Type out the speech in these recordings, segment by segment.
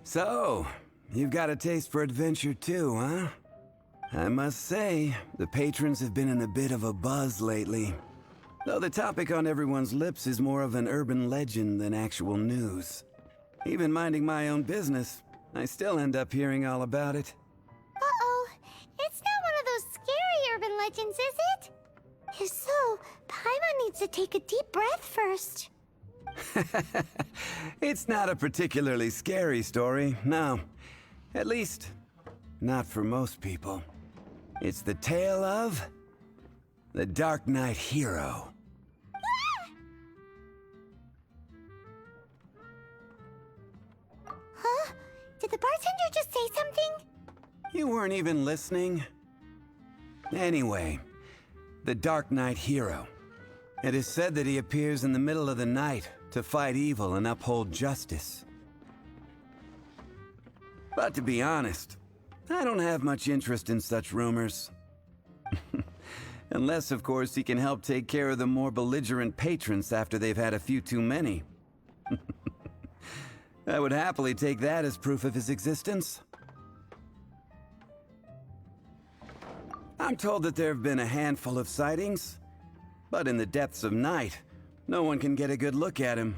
So, you've got a taste for adventure too, huh? I must say, the patrons have been in a bit of a buzz lately. Though the topic on everyone's lips is more of an urban legend than actual news. Even minding my own business, I still end up hearing all about it. Uh-oh. It's not one of those scary urban legends, is it? If so, Paimon needs to take a deep breath first. It's not a particularly scary story, no. At least, not for most people. It's the tale of the Dark Knight Hero. Huh? Did the bartender just say something? You weren't even listening. Anyway, the Dark Knight Hero. It is said that he appears in the middle of the night to fight evil and uphold justice. But to be honest, I don't have much interest in such rumors. Unless, of course, he can help take care of the more belligerent patrons after they've had a few too many. I would happily take that as proof of his existence. I'm told that there have been a handful of sightings, but in the depths of night, no one can get a good look at him.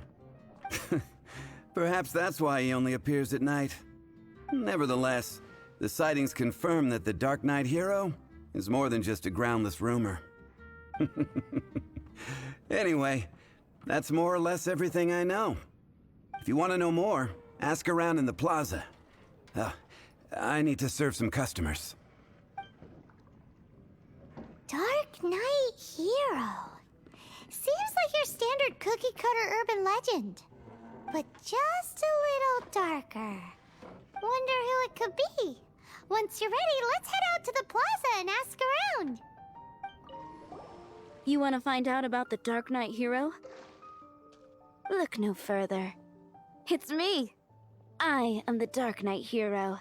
Perhaps that's why he only appears at night. Nevertheless, the sightings confirm that the Dark Knight Hero is more than just a groundless rumor. Anyway, that's more or less everything I know. If you want to know more, ask around in the plaza. I need to serve some customers. Dark Knight Hero. Seems like your standard cookie-cutter urban legend. But just a little darker. Wonder who it could be. Once you're ready, let's head out to the plaza and ask around. You want to find out about the Dark Knight Hero? Look no further. It's me. I am the Dark Knight Hero.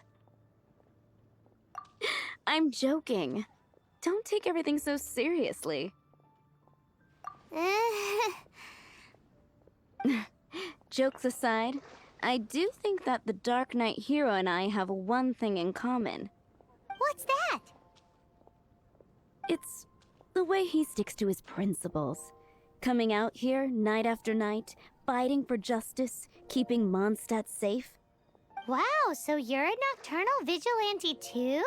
I'm joking. Don't take everything so seriously. Jokes aside, I do think that the Dark Knight Hero and I have one thing in common. What's that? It's the way he sticks to his principles. Coming out here night after night, fighting for justice, keeping Mondstadt safe. Wow, so you're a nocturnal vigilante too?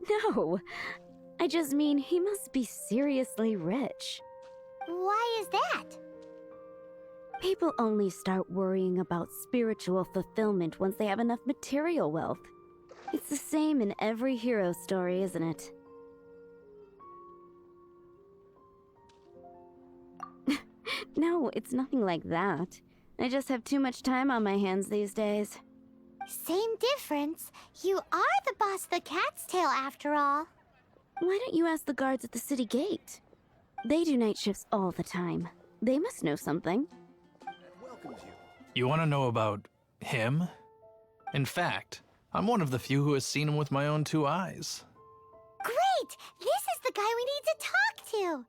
No, I just mean he must be seriously rich. Why is that? People only start worrying about spiritual fulfillment once they have enough material wealth. It's the same in every hero story, isn't it? No, it's nothing like that. I just have too much time on my hands these days. Same difference. You are the boss of the Cat's Tail after all. Why don't you ask the guards at the city gate? They do night shifts all the time. They must know something. You want to know about him? In fact, I'm one of the few who has seen him with my own two eyes. Great! This is the guy we need to talk to!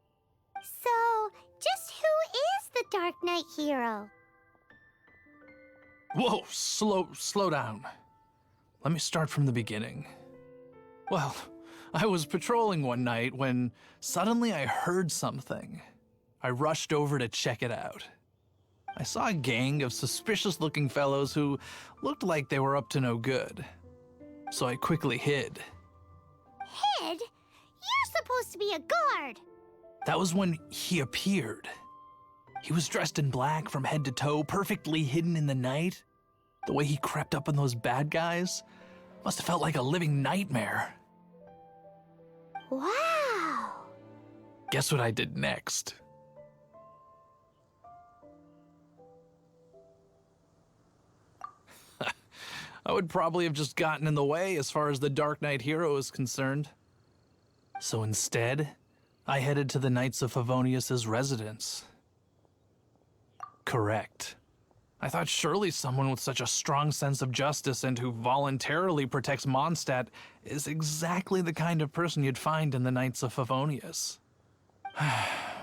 So, just who is the Dark Knight Hero? Whoa, slow down. Let me start from the beginning. Well, I was patrolling one night when suddenly I heard something. I rushed over to check it out. I saw a gang of suspicious-looking fellows who looked like they were up to no good. So I quickly hid. Hid? You're supposed to be a guard! That was when he appeared. He was dressed in black from head to toe, perfectly hidden in the night. The way he crept up on those bad guys must have felt like a living nightmare. Wow! Guess what I did next? I would probably have just gotten in the way as far as the Dark Knight Hero is concerned. So instead, I headed to the Knights of Favonius' residence. Correct. I thought surely someone with such a strong sense of justice and who voluntarily protects Mondstadt is exactly the kind of person you'd find in the Knights of Favonius.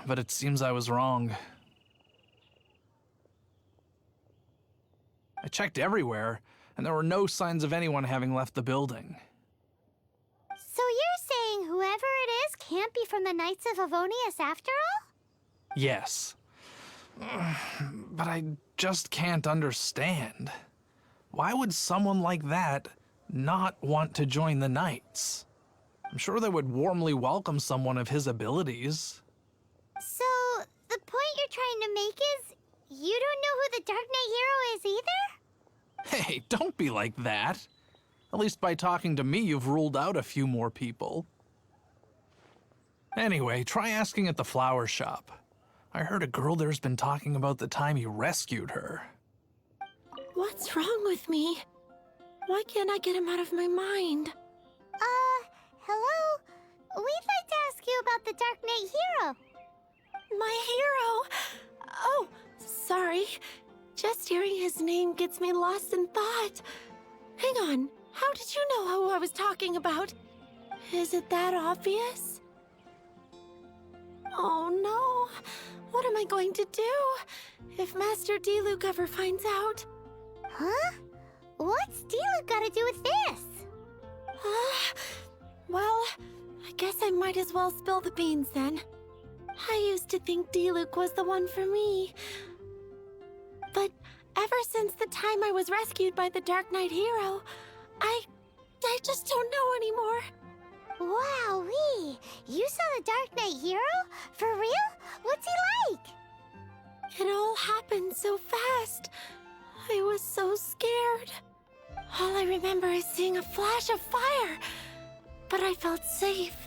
But it seems I was wrong. I checked everywhere, and there were no signs of anyone having left the building. So you're saying whoever it is can't be from the Knights of Avonius after all? Yes. But I just can't understand. Why would someone like that not want to join the Knights? I'm sure they would warmly welcome someone of his abilities. So, the point you're trying to make is you don't know who the Dark Knight hero is either? Hey, don't be like that. At least by talking to me, you've ruled out a few more people. Anyway, try asking at the flower shop. I heard a girl there's been talking about the time you rescued her. What's wrong with me? Why can't I get him out of my mind? Hello? We'd like to ask you about the Dark Knight hero. My hero! Oh, sorry. Just hearing his name gets me lost in thought. Hang on, how did you know who I was talking about? Is it that obvious? Oh no, what am I going to do if Master Diluc ever finds out? Huh? What's Diluc got to do with this? Well, I guess I might as well spill the beans then. I used to think Diluc was the one for me. But ever since the time I was rescued by the Dark Knight hero, I just don't know anymore. Wowee! You saw the Dark Knight hero? For real? What's he like? It all happened so fast. I was so scared. All I remember is seeing a flash of fire, but I felt safe.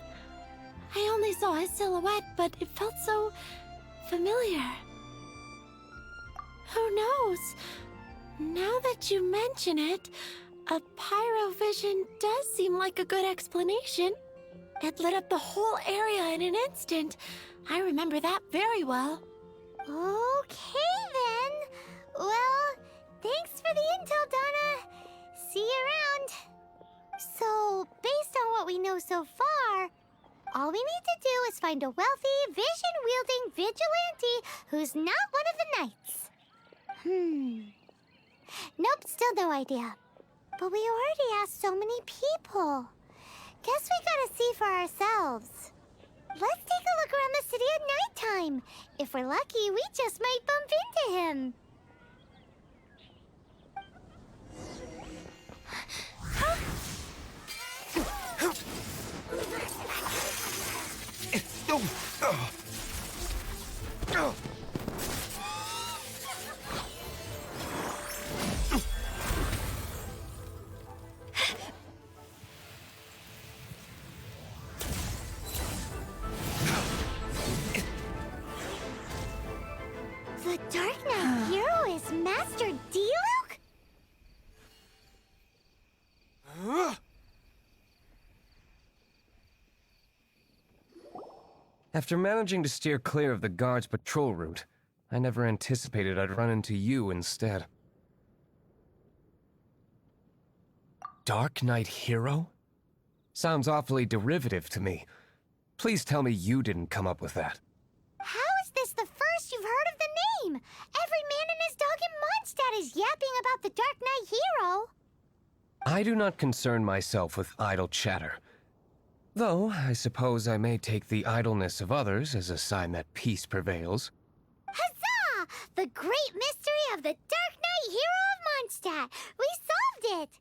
I only saw his silhouette, but it felt so familiar. Who knows? Now that you mention it, a pyrovision does seem like a good explanation. It lit up the whole area in an instant. I remember that very well. Okay then. Well, thanks for the intel, Donna. See you around. So, based on what we know so far, all we need to do is find a wealthy, vision-wielding vigilante who's not one of the knights. Nope, still no idea. But we already asked so many people. Guess we gotta see for ourselves. Let's take a look around the city at nighttime. If we're lucky, we just might bump into him. The Dark Knight hero is Master Diluc? After managing to steer clear of the guard's patrol route, I never anticipated I'd run into you instead. Dark Knight hero? Sounds awfully derivative to me. Please tell me you didn't come up with that. How is this the first you've heard of the name? Every man and his dog in Mondstadt is yapping about the Dark Knight hero. I do not concern myself with idle chatter. Though, I suppose I may take the idleness of others as a sign that peace prevails. Huzzah! The great mystery of the Dark Knight hero of Mondstadt. We solved it!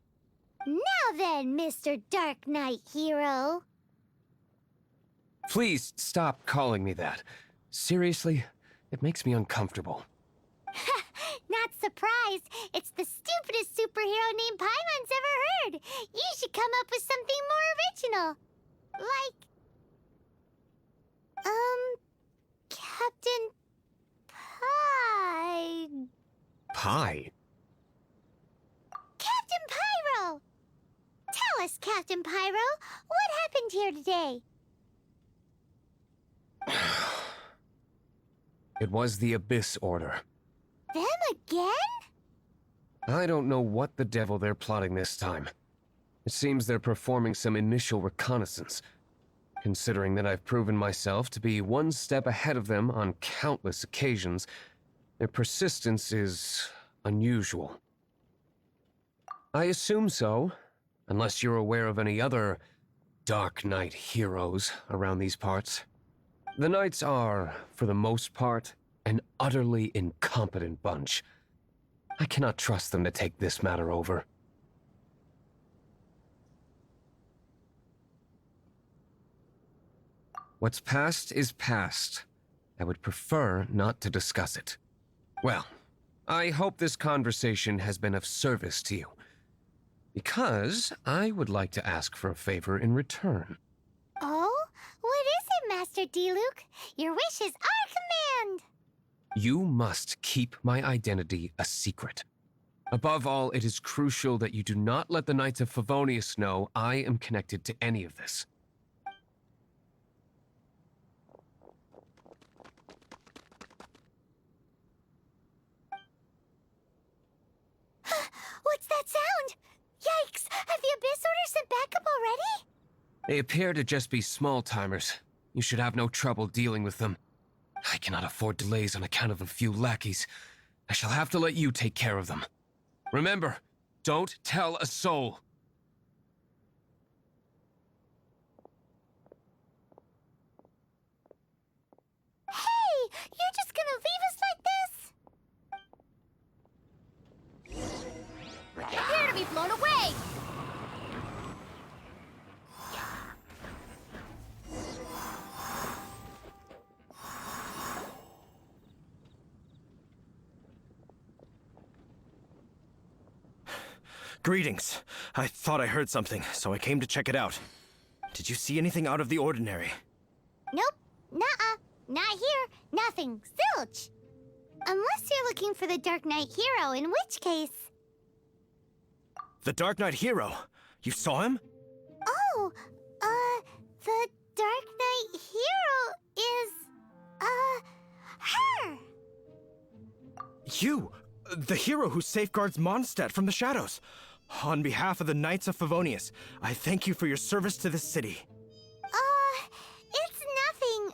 Now then, Mr. Dark Knight hero. Please stop calling me that. Seriously, it makes me uncomfortable. Not surprised. It's the stupidest superhero name Paimon's ever heard. You should come up with something more original. Like... Captain... Pie? Captain Pyro! Tell us, Captain Pyro, what happened here today? It was the Abyss Order. Them again? I don't know what the devil they're plotting this time. It seems they're performing some initial reconnaissance. Considering that I've proven myself to be one step ahead of them on countless occasions, their persistence is unusual. I assume so, unless you're aware of any other Dark Knight heroes around these parts. The Knights are, for the most part, an utterly incompetent bunch. I cannot trust them to take this matter over. What's past is past. I would prefer not to discuss it. Well, I hope this conversation has been of service to you, because I would like to ask for a favor in return. Oh? What is it, Master Diluc? Your wish is our command! You must keep my identity a secret. Above all, it is crucial that you do not let the Knights of Favonius know I am connected to any of this. What's that sound? Yikes! Have the Abyss Order sent backup already? They appear to just be small-timers. You should have no trouble dealing with them. I cannot afford delays on account of a few lackeys. I shall have to let you take care of them. Remember, don't tell a soul. Hey! You're just gonna leave us like this? Prepare to be blown away! Greetings. I thought I heard something, so I came to check it out. Did you see anything out of the ordinary? Nope. Nuh-uh. Not here. Nothing. Zilch. Unless you're looking for the Dark Knight hero, in which case... The Dark Knight hero? You saw him? Oh, the Dark Knight hero is... her! You! The hero who safeguards Mondstadt from the shadows. On behalf of the Knights of Favonius, I thank you for your service to this city. It's nothing.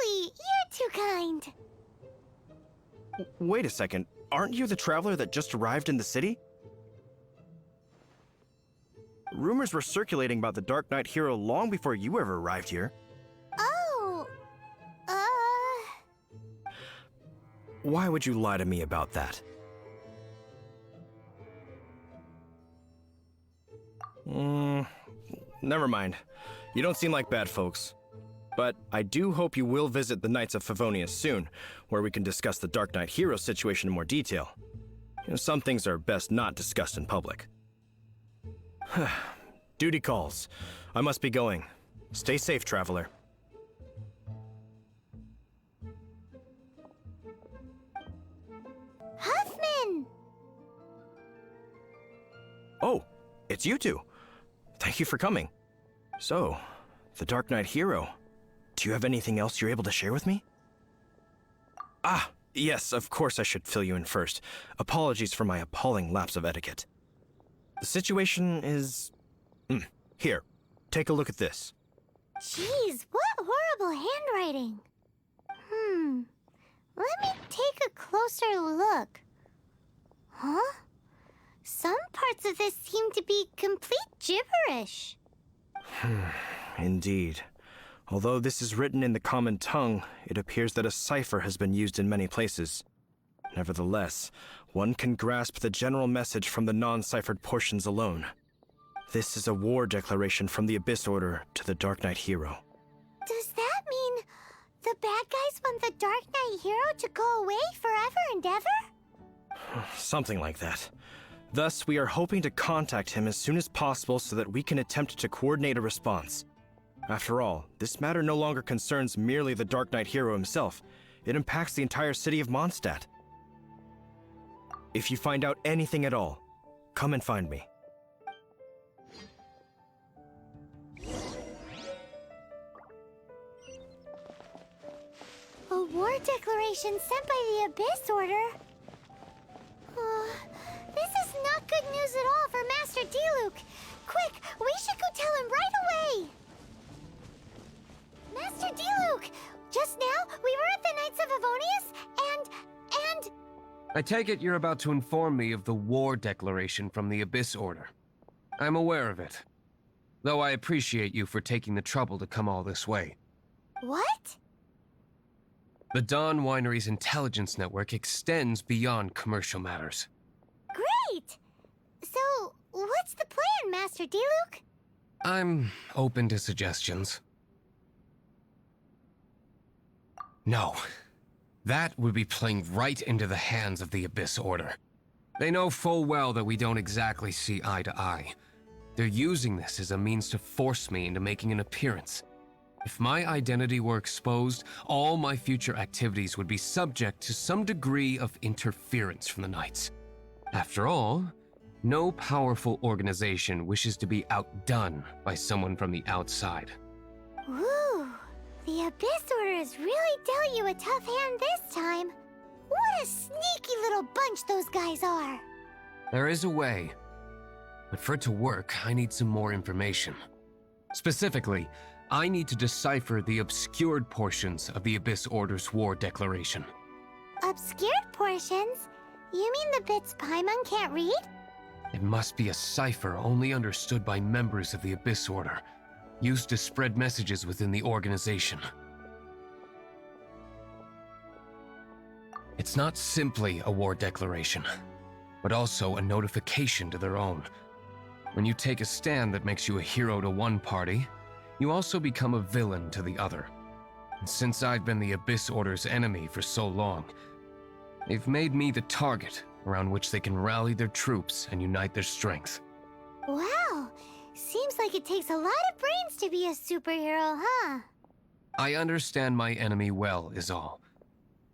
Really, you're too kind. Wait a second. Aren't you the traveler that just arrived in the city? Rumors were circulating about the Dark Knight hero long before you ever arrived here. Oh, Why would you lie to me about that? Never mind. You don't seem like bad folks. But I do hope you will visit the Knights of Favonius soon, where we can discuss the Dark Knight hero situation in more detail. Some things are best not discussed in public. Duty calls. I must be going. Stay safe, traveler. Huffman! Oh, it's you two. Thank you for coming. So, the Dark Knight hero. Do you have anything else you're able to share with me? Ah, yes, of course I should fill you in first. Apologies for my appalling lapse of etiquette. The situation is... Here, take a look at this. Jeez, what horrible handwriting. Let me take a closer look. Huh? Some parts of this seem to be complete gibberish. Indeed. Although this is written in the common tongue, it appears that a cipher has been used in many places. Nevertheless, one can grasp the general message from the non-ciphered portions alone. This is a war declaration from the Abyss Order to the Dark Knight hero. Does that mean the bad guys want the Dark Knight hero to go away forever and ever? Something like that. Thus, we are hoping to contact him as soon as possible so that we can attempt to coordinate a response. After all, this matter no longer concerns merely the Dark Knight hero himself. It impacts the entire city of Mondstadt. If you find out anything at all, come and find me. A war declaration sent by the Abyss Order? This is not good news at all for Master Diluc. Quick, we should go tell him right away! Master Diluc! Just now, we were at the Knights of Favonius, and... I take it you're about to inform me of the war declaration from the Abyss Order. I'm aware of it, though I appreciate you for taking the trouble to come all this way. What? The Dawn Winery's intelligence network extends beyond commercial matters. Great! So, what's the plan, Master Diluc? I'm open to suggestions. No. That would be playing right into the hands of the Abyss Order. They know full well that we don't exactly see eye to eye. They're using this as a means to force me into making an appearance. If my identity were exposed, all my future activities would be subject to some degree of interference from the Knights. After all, no powerful organization wishes to be outdone by someone from the outside. Woo! The Abyss Order has really dealt you a tough hand this time. What a sneaky little bunch those guys are! There is a way, but for it to work, I need some more information. Specifically, I need to decipher the obscured portions of the Abyss Order's war declaration. Obscured portions? You mean the bits Paimon can't read? It must be a cipher only understood by members of the Abyss Order, used to spread messages within the organization. It's not simply a war declaration, but also a notification to their own. When you take a stand that makes you a hero to one party, you also become a villain to the other. And since I've been the Abyss Order's enemy for so long, they've made me the target around which they can rally their troops and unite their strength. Wow! Seems like it takes a lot of brains to be a superhero, huh? I understand my enemy well, is all.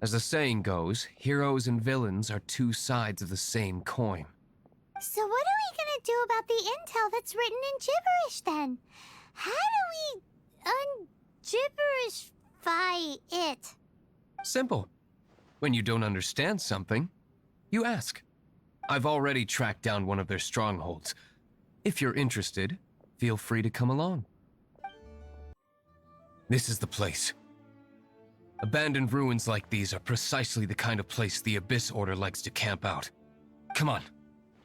As the saying goes, heroes and villains are two sides of the same coin. So what are we gonna do about the intel that's written in gibberish, then? How do we un-gibberishify it? Simple. When you don't understand something, you ask. I've already tracked down one of their strongholds. If you're interested, feel free to come along. This is the place. Abandoned ruins like these are precisely the kind of place the Abyss Order likes to camp out. Come on,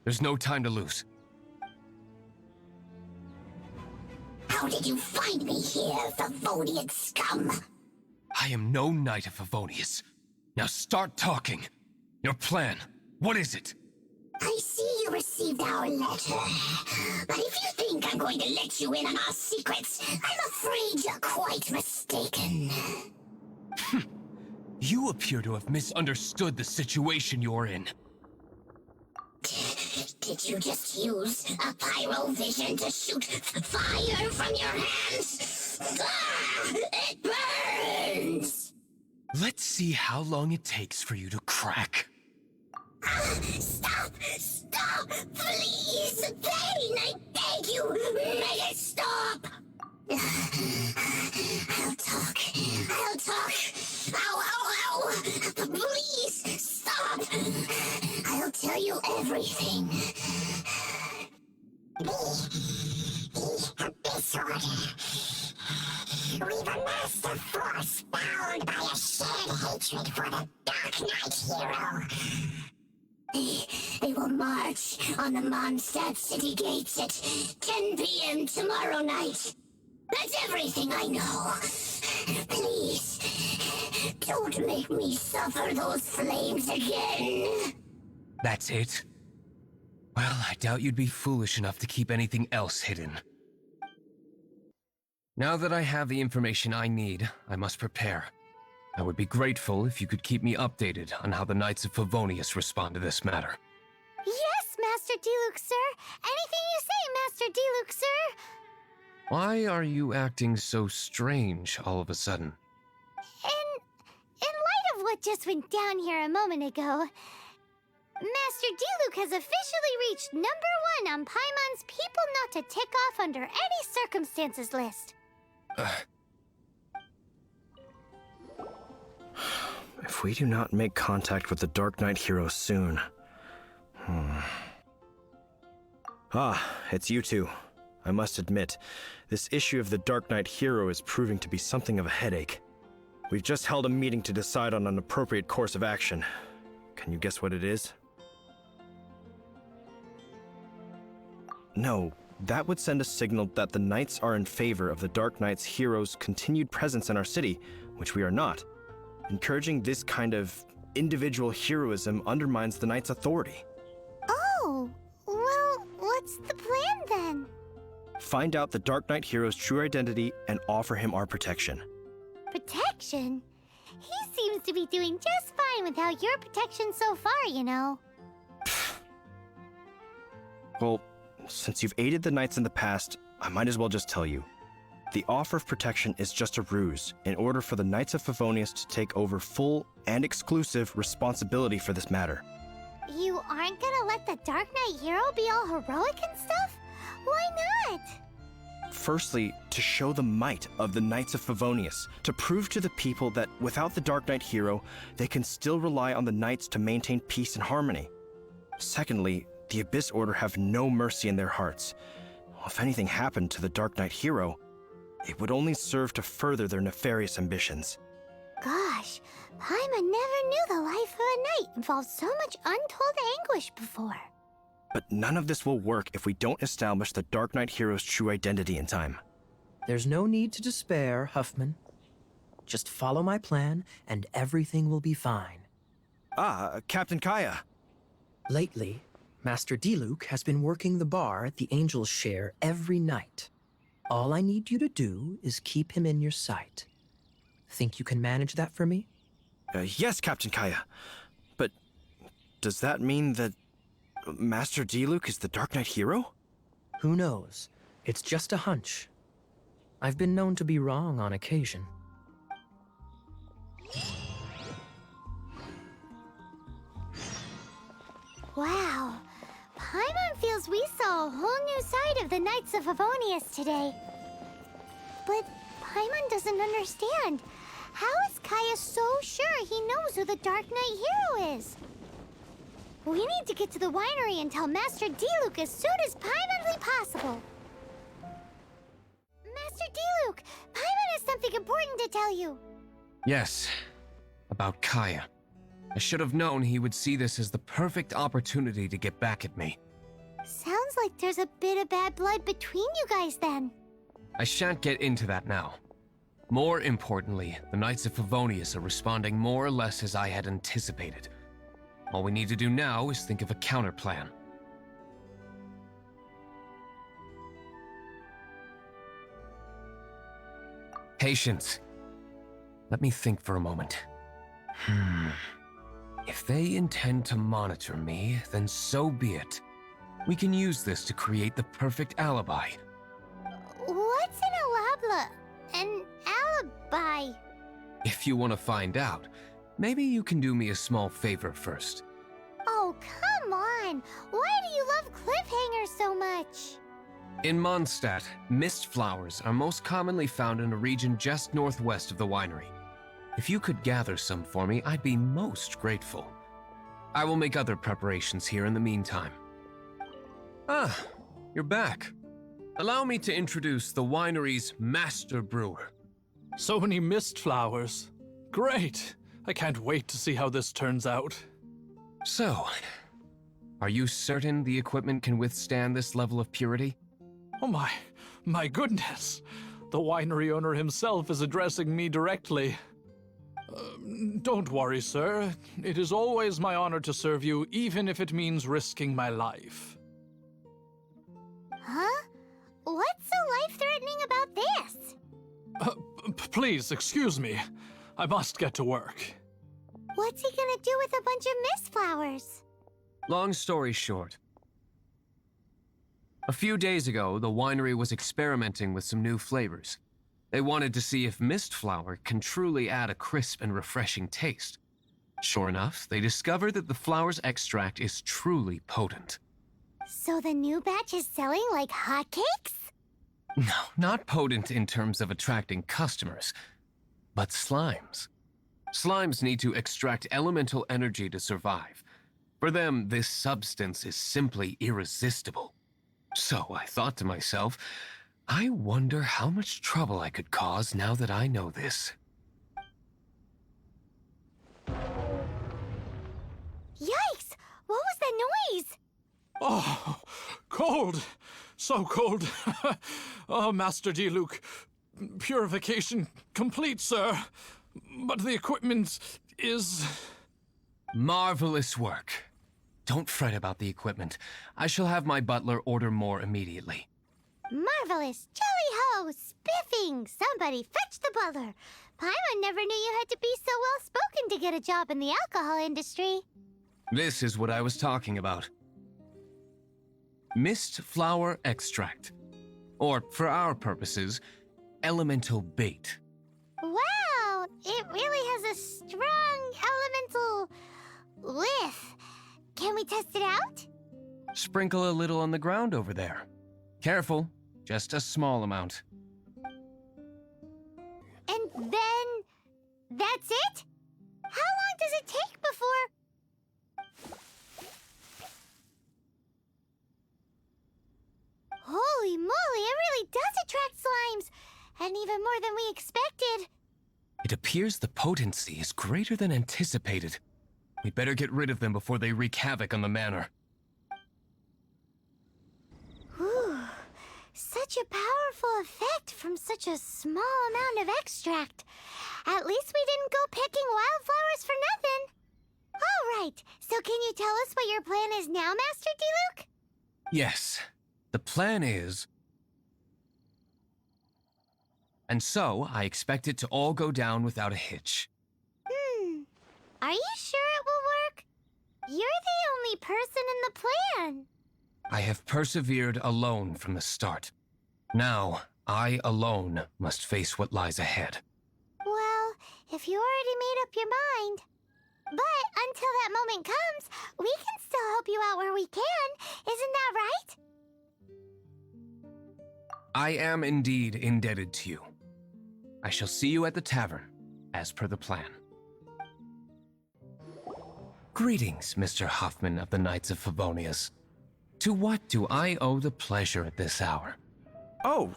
there's no time to lose. How did you find me here, Favonian scum? I am no knight of Favonius. Now start talking. Your plan, what is it? I see you received our letter. But if you think I'm going to let you in on our secrets, I'm afraid you're quite mistaken. You appear to have misunderstood the situation you're in. Did you just use a pyrovision to shoot fire from your hands? Ah, it burns! Let's see how long it takes for you to crack. Stop! Stop! Please! Pain! I beg you! Make it stop! I'll talk. I'll talk. Ow, ow, ow! Please, stop! I'll tell you everything. The Abyss Order. We've amassed a force bound by a shared hatred for the Dark Knight hero. They will march on the Mondstadt city gates at 10 p.m. tomorrow night. That's everything I know. Please, don't make me suffer those flames again. That's it? Well, I doubt you'd be foolish enough to keep anything else hidden. Now that I have the information I need, I must prepare. I would be grateful if you could keep me updated on how the Knights of Favonius respond to this matter. Yes, Master Diluc, sir! Anything you say, Master Diluc, sir! Why are you acting so strange all of a sudden? In light of what just went down here a moment ago, Master Diluc has officially reached #1 on Paimon's people not to tick off under any circumstances list. If we do not make contact with the Dark Knight hero soon... Ah, it's you two. I must admit, this issue of the Dark Knight hero is proving to be something of a headache. We've just held a meeting to decide on an appropriate course of action. Can you guess what it is? No, that would send a signal that the Knights are in favor of the Dark Knight's hero's continued presence in our city, which we are not. Encouraging this kind of individual heroism undermines the Knight's authority. Oh, well, what's the plan then? Find out the Dark Knight hero's true identity and offer him our protection. Protection? He seems to be doing just fine without your protection so far, you know. Well, since you've aided the Knights in the past, I might as well just tell you. The offer of protection is just a ruse in order for the Knights of Favonius to take over full and exclusive responsibility for this matter. You aren't gonna let the Dark Knight hero be all heroic and stuff? Why not? Firstly, to show the might of the Knights of Favonius, to prove to the people that without the Dark Knight hero, they can still rely on the Knights to maintain peace and harmony. Secondly, the Abyss Order have no mercy in their hearts. If anything happened to the Dark Knight hero, it would only serve to further their nefarious ambitions. Gosh, Paimon never knew the life of a knight involved so much untold anguish before. But none of this will work if we don't establish the Dark Knight hero's true identity in time. There's no need to despair, Huffman. Just follow my plan, and everything will be fine. Ah, Captain Kaya. Lately, Master Diluc has been working the bar at the Angel's Share every night. All I need you to do is keep him in your sight. Think you can manage that for me? Yes, Captain Kaya. But does that mean that Master Diluc is the Dark Knight hero? Who knows? It's just a hunch. I've been known to be wrong on occasion. Wow, Paimon feels we saw a whole new side of the Knights of Favonius today. But Paimon doesn't understand. How is Kaya so sure he knows who the Dark Knight hero is? We need to get to the winery and tell Master Diluc as soon as Paimonly possible. Master Diluc, Paimon has something important to tell you. Yes, about Kaya. I should have known he would see this as the perfect opportunity to get back at me. Sounds like there's a bit of bad blood between you guys then. I shan't get into that now. More importantly, the Knights of Favonius are responding more or less as I had anticipated. All we need to do now is think of a counterplan. Patience. Let me think for a moment. If they intend to monitor me, then so be it. We can use this to create the perfect alibi. What's an alabla? An alibi? If you want to find out, maybe you can do me a small favor first. Oh, come on! Why do you love cliffhangers so much? In Mondstadt, mist flowers are most commonly found in a region just northwest of the winery. If you could gather some for me, I'd be most grateful. I will make other preparations here in the meantime. Ah, you're back. Allow me to introduce the winery's master brewer. So many mist flowers. Great! I can't wait to see how this turns out. So, are you certain the equipment can withstand this level of purity? Oh my goodness! The winery owner himself is addressing me directly. Don't worry, sir. It is always my honor to serve you, even if it means risking my life. Huh? What's so life-threatening about this? Please, excuse me. I must get to work. What's he gonna do with a bunch of mist flowers? Long story short. A few days ago, the winery was experimenting with some new flavors. They wanted to see if mist flower can truly add a crisp and refreshing taste. Sure enough, they discovered that the flower's extract is truly potent. So the new batch is selling like hotcakes? No, not potent in terms of attracting customers, but slimes. Slimes need to extract elemental energy to survive. For them, this substance is simply irresistible. So I thought to myself, I wonder how much trouble I could cause now that I know this. that noise? Oh, cold. So cold. Oh, Master Diluc. Purification complete, sir. But the equipment is... Marvelous work. Don't fret about the equipment. I shall have my butler order more immediately. Marvelous. Jolly ho. Spiffing. Somebody fetch the butler. Paimon never knew you had to be so well-spoken to get a job in the alcohol industry. This is what I was talking about. Mist flower extract. Or, for our purposes, elemental bait. Wow. It really has a strong elemental whiff. Can we test it out? Sprinkle a little on the ground over there. Careful, just a small amount. And then... that's it? How long does it take before... Holy moly, it really does attract slimes! And even more than we expected. It appears the potency is greater than anticipated. We'd better get rid of them before they wreak havoc on the manor. Whew. Such a powerful effect from such a small amount of extract. At least we didn't go picking wildflowers for nothing. All right, so can you tell us what your plan is now, Master Diluc? Yes, the plan is... And so, I expect it to all go down without a hitch. Are you sure it will work? You're the only person in the plan. I have persevered alone from the start. Now, I alone must face what lies ahead. Well, if you already made up your mind. But until that moment comes, we can still help you out where we can. Isn't that right? I am indeed indebted to you. I shall see you at the tavern, as per the plan. Greetings, Mr. Hoffman of the Knights of Favonius. To what do I owe the pleasure at this hour? Oh,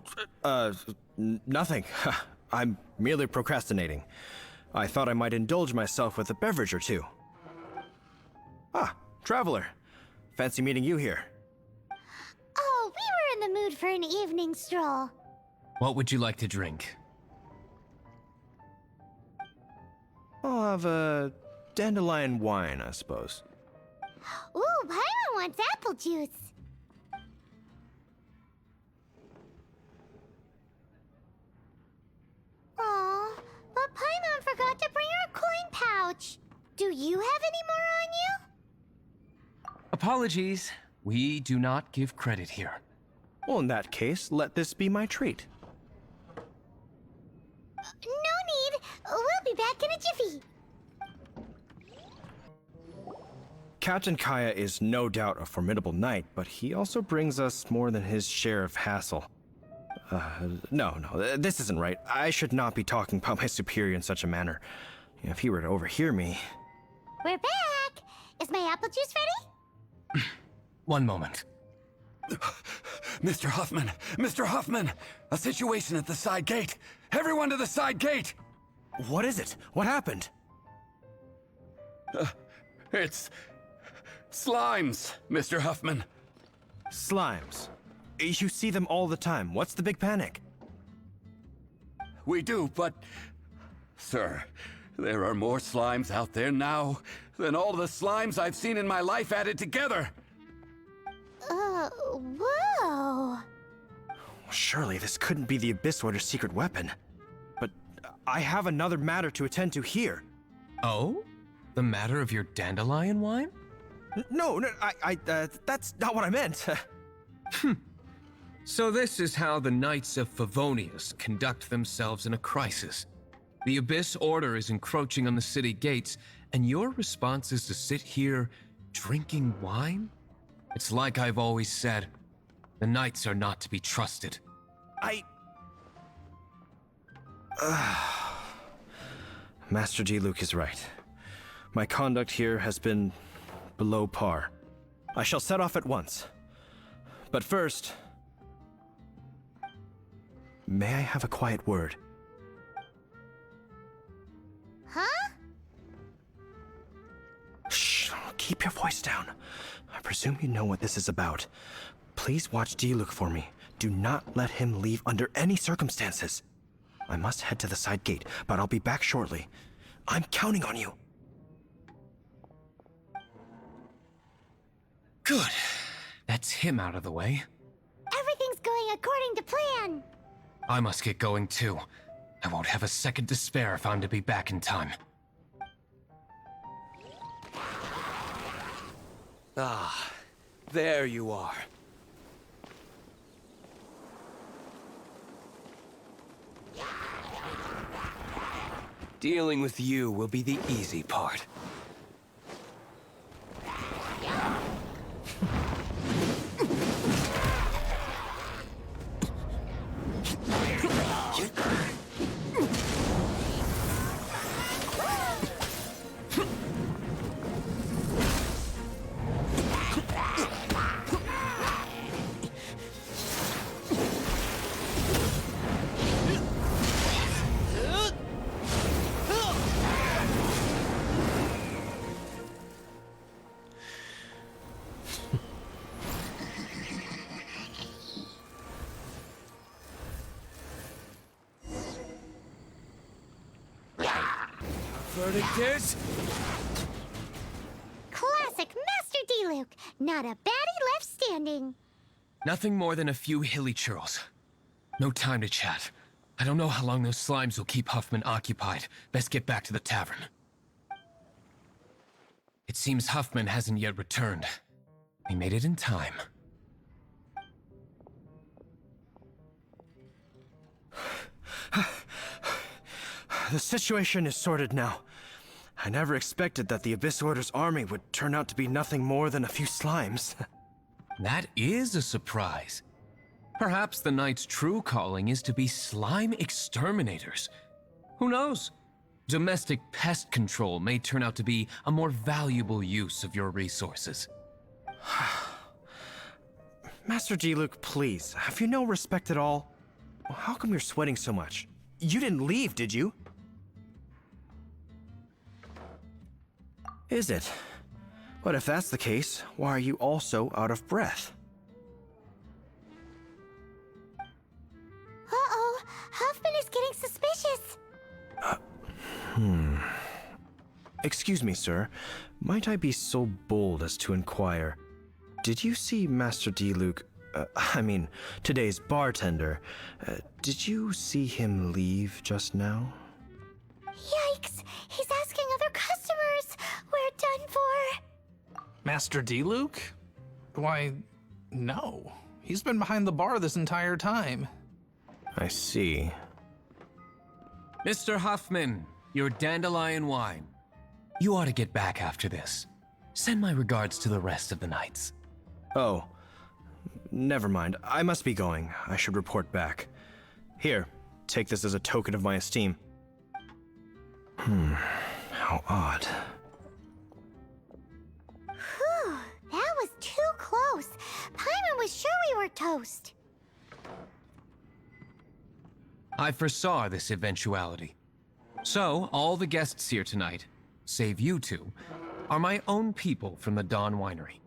nothing. I'm merely procrastinating. I thought I might indulge myself with a beverage or two. Ah, traveler. Fancy meeting you here. Oh, we were in the mood for an evening stroll. What would you like to drink? I'll have a dandelion wine, I suppose. Ooh, Paimon wants apple juice. Aw, but Paimon forgot to bring her coin pouch. Do you have any more on you? Apologies, we do not give credit here. Well, in that case, let this be my treat. No need. We'll be back in a jiffy. Captain Kaya is no doubt a formidable knight, but he also brings us more than his share of hassle. No, this isn't right. I should not be talking about my superior in such a manner. If he were to overhear me... We're back. Is my apple juice ready? One moment. Mr. Huffman! Mr. Huffman! A situation at the side gate! Everyone to the side gate! What is it? What happened? It's... slimes, Mr. Huffman. Slimes. You see them all the time. What's the big panic? We do, but... Sir, there are more slimes out there now than all the slimes I've seen in my life added together! Whoa. Surely this couldn't be the Abyss Order's secret weapon. But I have another matter to attend to here. Oh? The matter of your dandelion wine? No, that's not what I meant. So this is how the Knights of Favonius conduct themselves in a crisis. The Abyss Order is encroaching on the city gates, and your response is to sit here drinking wine? It's like I've always said, the Knights are not to be trusted. Master Diluc is right. My conduct here has been below par. I shall set off at once. But first, may I have a quiet word? Huh? Shh, keep your voice down. I presume you know what this is about. Please watch Diluc for me. Do not let him leave under any circumstances. I must head to the side gate, but I'll be back shortly. I'm counting on you. Good. That's him out of the way. Everything's going according to plan. I must get going too. I won't have a second to spare if I'm to be back in time. Ah, there you are. Dealing with you will be the easy part. Verdict is... Classic Master Diluc. Not a baddie left standing. Nothing more than a few hilly churls. No time to chat. I don't know how long those slimes will keep Huffman occupied. Best get back to the tavern. It seems Huffman hasn't yet returned. We made it in time. The situation is sorted now. I never expected that the Abyss Order's army would turn out to be nothing more than a few slimes. That is a surprise. Perhaps the Knight's true calling is to be slime exterminators. Who knows? Domestic pest control may turn out to be a more valuable use of your resources. Master Diluc, please, have you no respect at all? How come you're sweating so much? You didn't leave, did you? Is it? But if that's the case, why are you also out of breath? Uh-oh, Huffman is getting suspicious. Excuse me, sir. Might I be so bold as to inquire, did you see Master Diluc, today's bartender, did you see him leave just now? Yikes, he's asking other customers. We're done for. Master Diluc? Why, no. He's been behind the bar this entire time. I see. Mr. Huffman, your dandelion wine. You ought to get back after this. Send my regards to the rest of the knights. Oh, never mind. I must be going. I should report back. Here, take this as a token of my esteem. How odd. Whew, that was too close. Paimon was sure we were toast. I foresaw this eventuality. So, all the guests here tonight, save you two, are my own people from the Dawn Winery.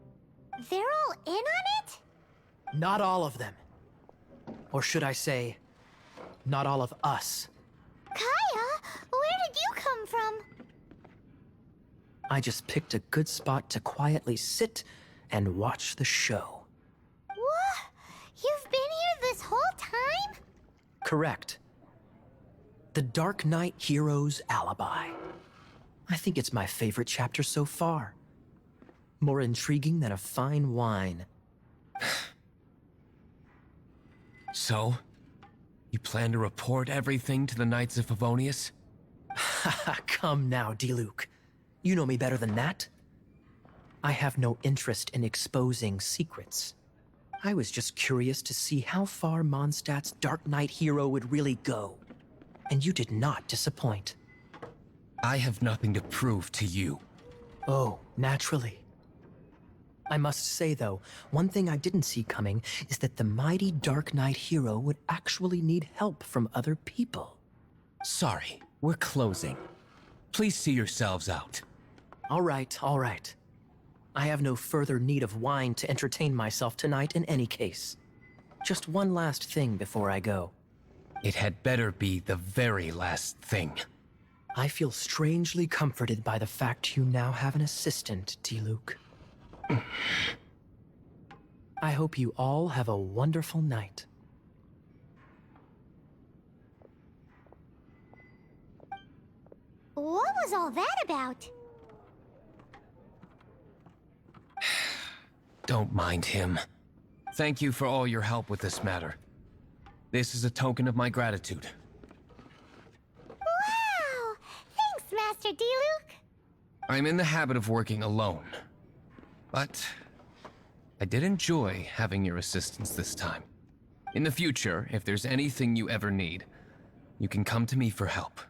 They're all in on it? Not all of them. Or should I say, not all of us. Kaya, where did you come from? I just picked a good spot to quietly sit and watch the show. What? You've been here this whole time? Correct. The Dark Knight Hero's Alibi. I think it's my favorite chapter so far. More intriguing than a fine wine. So, you plan to report everything to the Knights of Favonius? Come now, Diluc. You know me better than that. I have no interest in exposing secrets. I was just curious to see how far Mondstadt's Dark Knight hero would really go. And you did not disappoint. I have nothing to prove to you. Oh, naturally. I must say, though, one thing I didn't see coming is that the mighty Dark Knight hero would actually need help from other people. Sorry, we're closing. Please see yourselves out. All right, all right. I have no further need of wine to entertain myself tonight in any case. Just one last thing before I go. It had better be the very last thing. I feel strangely comforted by the fact you now have an assistant, Diluc. I hope you all have a wonderful night. What was all that about? Don't mind him. Thank you for all your help with this matter. This is a token of my gratitude. Wow! Thanks, Master Diluc. I'm in the habit of working alone. But I did enjoy having your assistance this time. In the future, if there's anything you ever need, you can come to me for help.